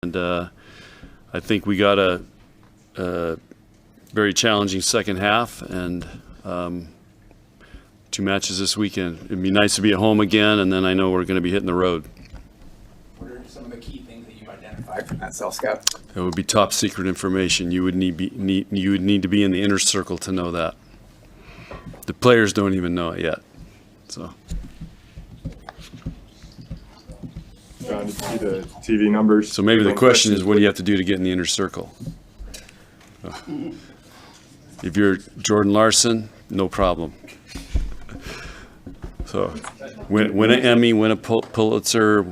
And I think we got a very challenging second half, and 2 matches this weekend. It'd be nice to be at home again, and then I know we're going to be hitting the road. What are some of the key things that you've identified from that self-scout? It would be top secret information. You would need to be in the inner circle to know that. The players don't even know it yet. So. John, did you see the TV numbers? So maybe the question is, what do you have to do to get in the inner circle? If you're Jordan Larson, no problem. So win an Emmy, win a Pulitzer,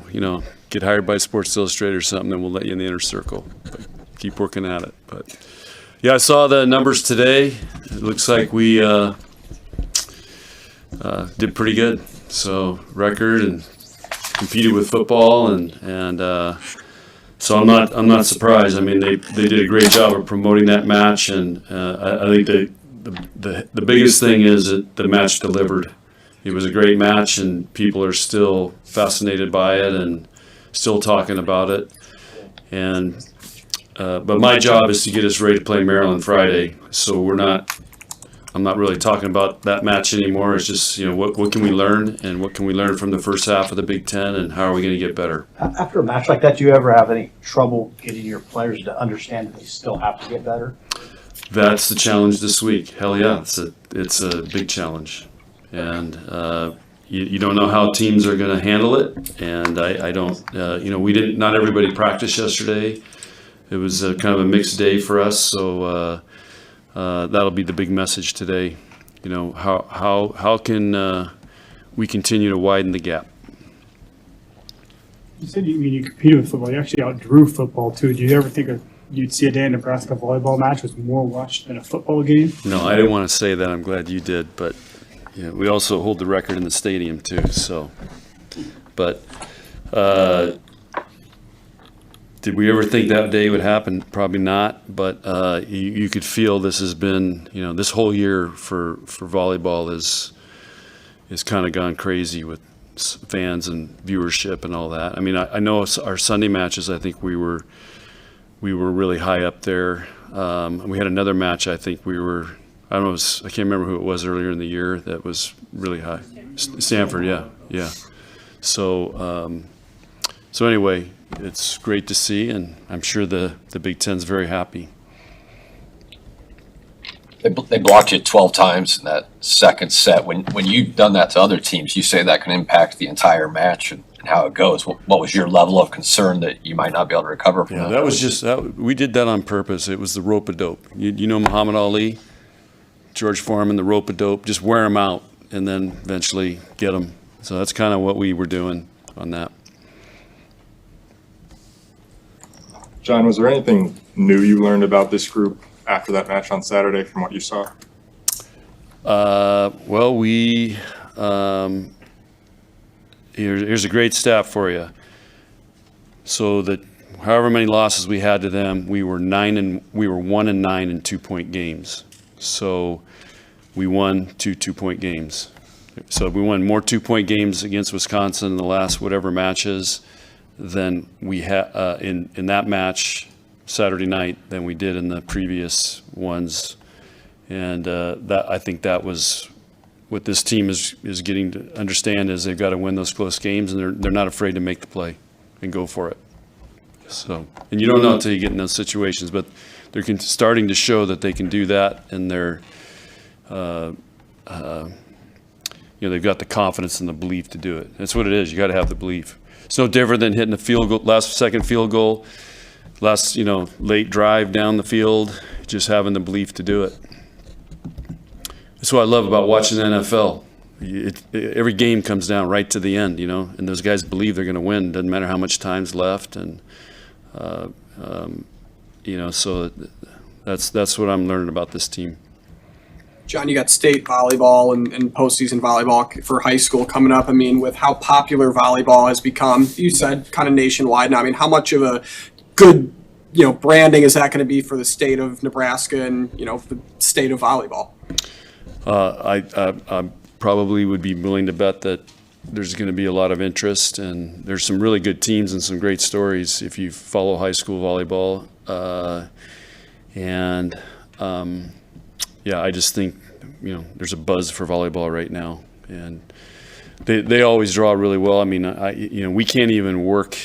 get hired by Sports Illustrated or something, then we'll let you in the inner circle. But keep working at it. But yeah, I saw the numbers today. It looks like we did pretty good. So record and competed with football, and so I'm not surprised. I mean, they did a great job of promoting that match, and I think the biggest thing is that the match delivered. It was a great match, and people are still fascinated by it and still talking about it. And but my job is to get us ready to play Maryland Friday. So I'm not really talking about that match anymore. It's just, what can we learn, and what can we learn from the first half of the Big Ten, and how are we going to get better? After a match like that, do you ever have any trouble getting your players to understand that they still have to get better? That's the challenge this week. Hell yeah, it's a big challenge. And you don't know how teams are going to handle it, and I don't. Not everybody practiced yesterday. It was kind of a mixed day for us, so that'll be the big message today. How can we continue to widen the gap? You said you competed with football. You actually outdrew football too. Do you ever think you'd see a day a Nebraska volleyball match was more watched than a football game? No, I didn't want to say that. I'm glad you did, but we also hold the record in the stadium too. So, but did we ever think that day would happen? Probably not. But you could feel this has been, this whole year for volleyball is kind of gone crazy with fans and viewership and all that. I mean, I know our Sunday matches, I think we were really high up there. We had another match, I think I can't remember who it was earlier in the year that was really high. Stanford, yeah. So anyway, it's great to see, and I'm sure the Big Ten's very happy. They blocked you 12 times in that second set. When you've done that to other teams, you say that can impact the entire match and how it goes. What was your level of concern that you might not be able to recover from that? That was just we did that on purpose. It was the rope-a-dope. You know Muhammad Ali, George Foreman, the rope-a-dope. Just wear them out and then eventually get them. So that's kind of what we were doing on that. John, was there anything new you learned about this group after that match on Saturday from what you saw? Well, here's a great stat for you. So that however many losses we had to them, we were 1-9 in 2-point games. So we won 2 2-point games. So we won more 2-point games against Wisconsin in the last whatever matches than we had in that match Saturday night than we did in the previous ones. And I think that was what this team is getting to understand, is they've got to win those close games, and they're not afraid to make the play and go for it. So, and you don't know until you get in those situations, but they're starting to show that they can do that, and they're they've got the confidence and the belief to do it. That's what it is. You got to have the belief. It's no different than hitting a field goal, second field goal, late drive down the field, just having the belief to do it. That's what I love about watching the NFL. Every game comes down right to the end, and those guys believe they're going to win. Doesn't matter how much time's left, and so that's what I'm learning about this team. John, you got state volleyball and postseason volleyball for high school coming up. I mean, with how popular volleyball has become, you said kind of nationwide now. I mean, how much of a good, branding is that going to be for the state of Nebraska and, the state of volleyball? I probably would be willing to bet that there's going to be a lot of interest, and there's some really good teams and some great stories if you follow high school volleyball. Yeah, I just think, there's a buzz for volleyball right now, and they always draw really well. I mean, we can't even work.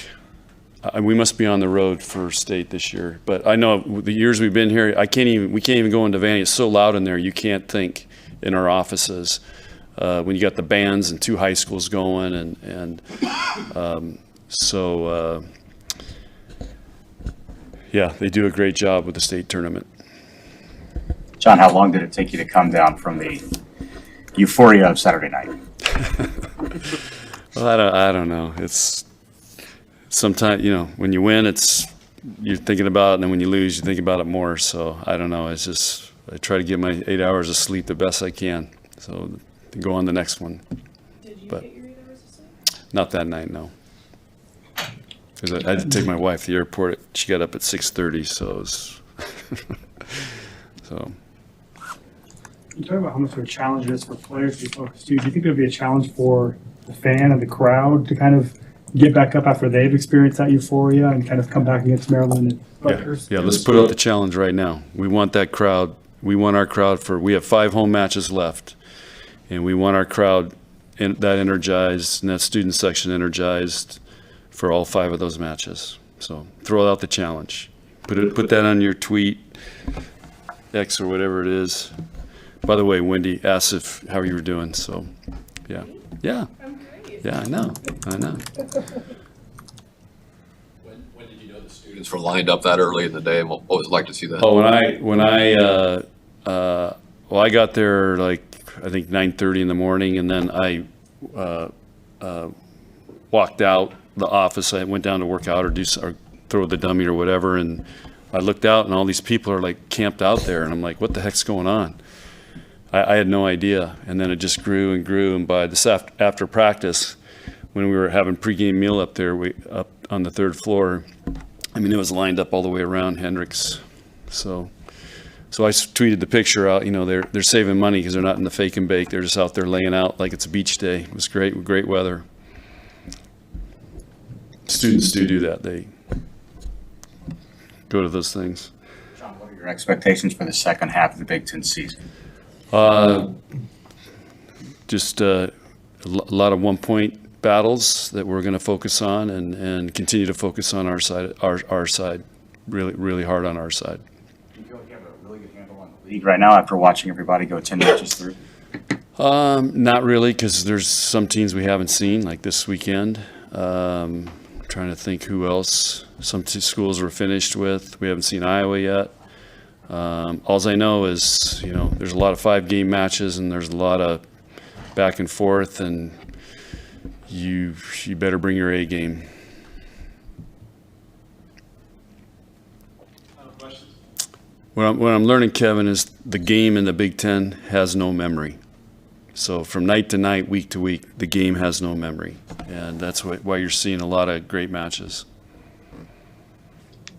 We must be on the road for state this year, but I know the years we've been here, we can't even go into Vanny. It's so loud in there, you can't think in our offices. When you got the bands and 2 high schools going, yeah, they do a great job with the state tournament. John, how long did it take you to come down from the euphoria of Saturday night? Well, I don't know. It's sometimes, when you win, you're thinking about it, and then when you lose, you think about it more. So I don't know. It's just, I try to get my 8 hours of sleep the best I can. So to go on the next one. Did you But get your 8 hours of sleep? not that night, no. Because I had to take my wife to the airport. She got up at 6:30, so it was so. You talk about how much of a challenge it is for players to be focused too. Do you think there'll be a challenge for the fan and the crowd to kind of get back up after they've experienced that euphoria and kind of come back against Maryland and Rutgers? Yeah, let's put out the challenge right now. We want that crowd. We want our crowd we have 5 home matches left, and we want our crowd that energized and that student section energized for all 5 of those matches. So throw out the challenge. Put that on your tweet, X or whatever it is. By the way, Wendy asked how you were doing. So, yeah, I'm great. yeah, I know. When did you know the students were lined up that early in the day? And what was it like to see that? Oh, I got there I think 9:30 in the morning, and then I walked out the office. I went down to work out or throw the dummy or whatever, and I looked out, and all these people are camped out there, and I'm like, what the heck's going on? I had no idea, and then it just grew and grew, and by this after practice, when we were having pregame meal up there, up on the 3rd floor, I mean, it was lined up all the way around Hendricks. So I tweeted the picture out. They're saving money because they're not in the fake and bake. They're just out there laying out like it's a beach day. It was great weather. Students do that. They go to those things. John, what are your expectations for the second half of the Big Ten season? Just a lot of 1-point battles that we're going to focus on and continue to focus on our side, our side, really hard on our side. Do you feel like you have a really good handle on the league right now after watching everybody go 10 matches through? Not really, because there's some teams we haven't seen, like this weekend. Trying to think who else. Some schools we're finished with. We haven't seen Iowa yet. All I know is, there's a lot of 5-game matches, and there's a lot of back and forth, and you better bring your A game. What I'm learning, Kevin, is the game in the Big Ten has no memory. So from night to night, week to week, the game has no memory, and that's why you're seeing a lot of great matches.